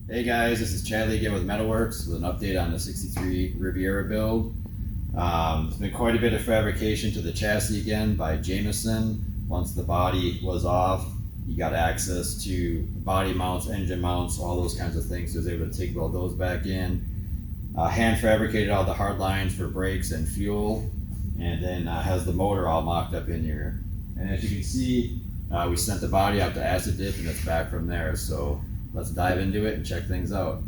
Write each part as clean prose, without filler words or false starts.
Hey guys, this is Chadley again with MetalWorks with an update on the 63 Riviera build. There's been quite a bit of fabrication to the chassis again by Jamison. Once the body was off, you got access to body mounts, engine mounts, all those kinds of things. So I was able to TIG weld those back in. Hand fabricated all the hard lines for brakes and fuel, and then has the motor all mocked up in here. And as you can see, we sent the body out to acid dip and it's back from there. So let's dive into it and check things out.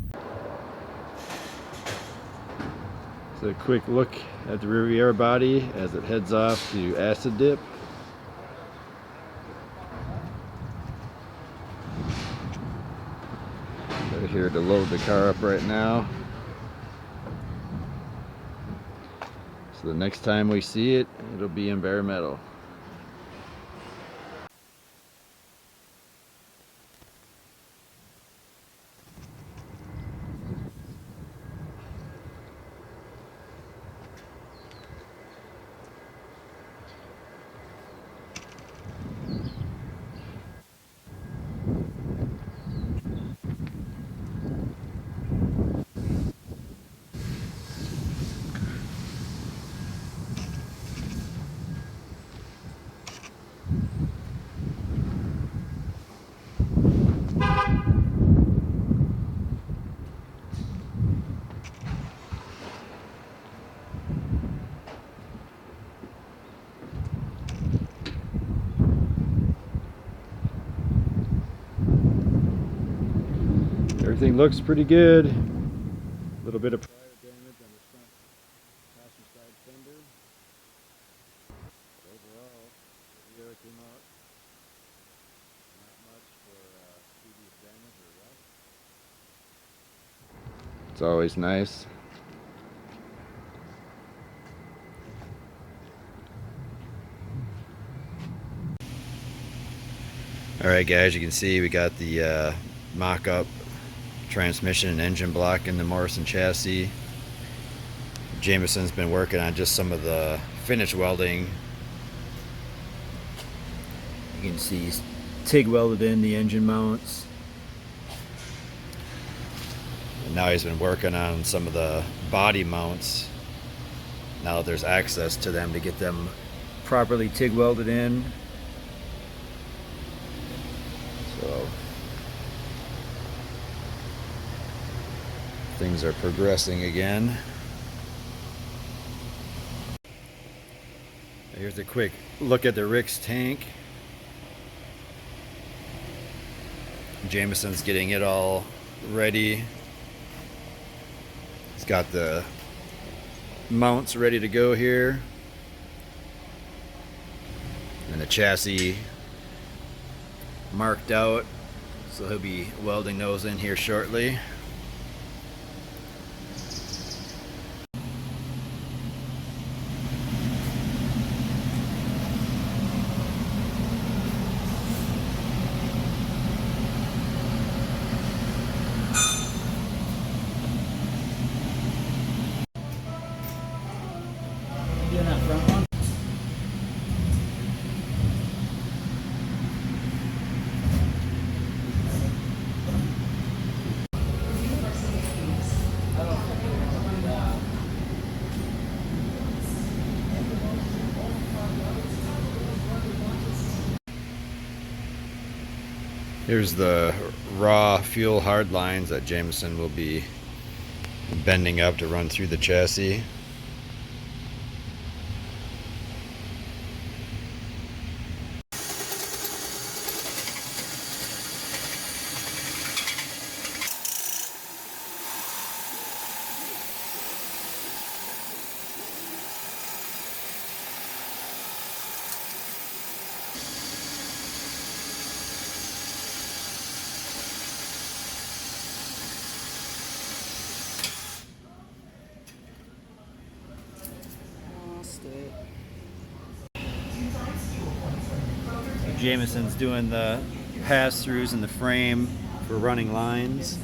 So a quick look at the Riviera body as it heads off to acid dip. They're here to load the car up right now. So the next time we see it, it'll be in bare metal. Everything looks pretty good. A little bit of prior damage on the front passenger side fender. But overall, the Riviera came out not much for previous damage or rust. It's always nice. Alright guys, you can see we got the mock-up transmission and engine block in the Morrison chassis. Jamison's been working on just some of the finish welding. You can see he's TIG welded in the engine mounts. And now he's been working on some of the body mounts. Now that there's access to them to get them properly TIG welded in. So things are progressing again. Here's a quick look at the Rick's tank. Jamison's getting it all ready. He's got the mounts ready to go here. And the chassis marked out. So he'll be welding those in here shortly. That front one. Here's the raw fuel hard lines that Jamison will be bending up to run through the chassis. Jamison's doing the pass-throughs in the frame for running lines.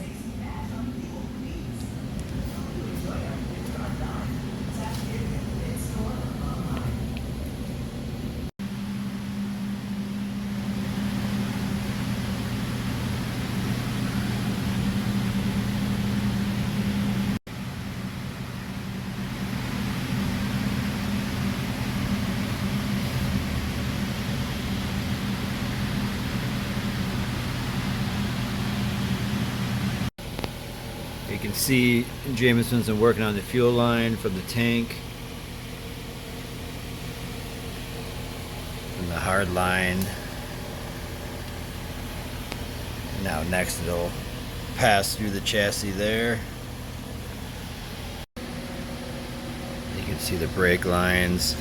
can see Jamison's been working on the fuel line from the tank and the hard line. Now next it'll pass through the chassis there. You can see the brake lines,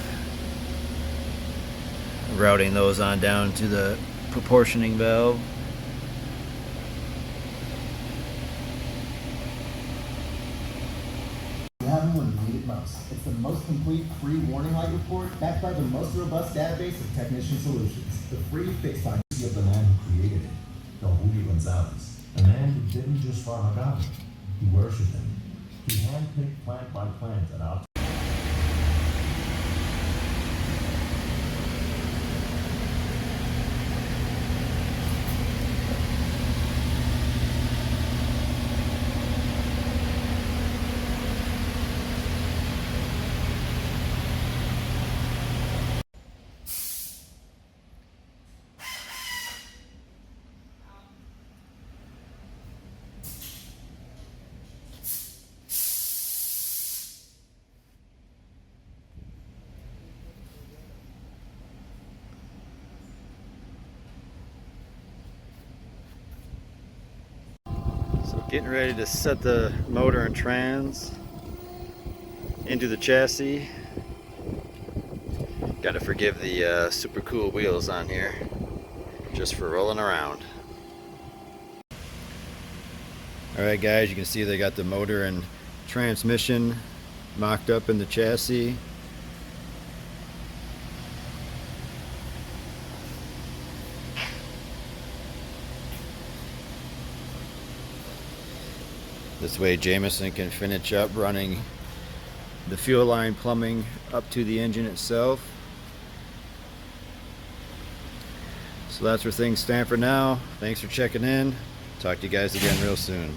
routing those on down to the proportioning valve. You have them when you need it most. It's the most complete free warning light report backed by the most robust database of technician solutions. The free fix find Of the man who created it, Don Julio Gonzalez, a man who didn't just farm agave, he worshipped him. He handpicked plant by plant at our So getting ready to set the motor and trans into the chassis. Got to forgive the super cool wheels on here, just for rolling around. Alright guys, you can see they got the motor and transmission mocked up in the chassis. This way Jamison can finish up running the fuel line plumbing up to the engine itself. So that's where things stand for now. Thanks for checking in. Talk to you guys again real soon.